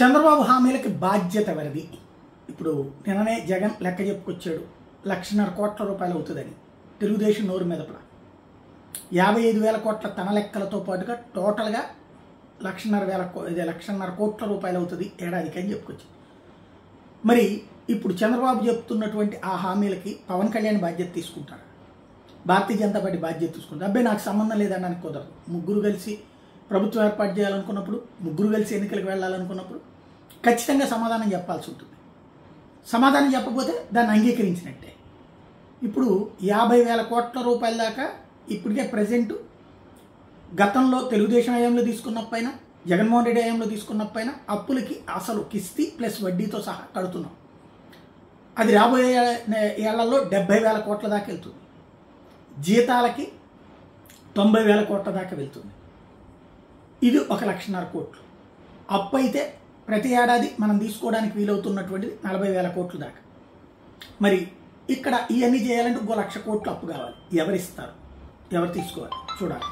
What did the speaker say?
చంద్రబాబు హామీలకి బాధ్యత ఎవరిది? ఇప్పుడు నిన్ననే జగన్ లెక్క చెప్పుకొచ్చాడు, 1,50,000 కోట్ల రూపాయలు అవుతుందని. తెలుగుదేశం నోరు మెదపల 55,000 కోట్ల తన లెక్కలతో పాటుగా టోటల్గా 1,50,000 కోట్ల రూపాయలు అవుతుంది ఏడాదికి అని చెప్పుకొచ్చింది. మరి ఇప్పుడు చంద్రబాబు చెప్తున్నటువంటి ఆ హామీలకి పవన్ కళ్యాణ్ బాధ్యత తీసుకుంటారు, భారతీయ జనతా పార్టీ బాధ్యత తీసుకుంటారు. అబ్బాయి నాకు సంబంధం లేదనడానికి కుదరదు. ముగ్గురు కలిసి ప్రభుత్వం ఏర్పాటు చేయాలనుకున్నప్పుడు, ముగ్గురు కలిసి ఎన్నికలకు వెళ్ళాలనుకున్నప్పుడు ఖచ్చితంగా సమాధానం చెప్పాల్సి ఉంటుంది. సమాధానం చెప్పకపోతే దాన్ని అంగీకరించినట్టే. ఇప్పుడు 50,000 కోట్ల రూపాయల దాకా ఇప్పటికే ప్రజెంట్ గతంలో తెలుగుదేశం హయాంలో తీసుకున్నప్పైనా, జగన్మోహన్ రెడ్డి హయాంలో తీసుకున్నప్పైనా అప్పులకి అసలు కిస్తీ ప్లస్ వడ్డీతో సహా కడుతున్నాం. అది రాబోయే ఏళ్లలో 70,000 కోట్ల దాకా వెళ్తుంది. జీతాలకి 90,000 కోట్ల దాకా వెళ్తుంది. ఇది 1,50,000 కోట్లు అప్పు అయితే ప్రతి ఏడాది మనం తీసుకోవడానికి వీలవుతున్నటువంటిది 40,000 కోట్ల దాకా. మరి ఇక్కడ ఇవన్నీ చేయాలంటే 1,00,000 కోట్లు అప్పు కావాలి. ఎవరిస్తారు, ఎవరు తీసుకోవాలి చూడాలి.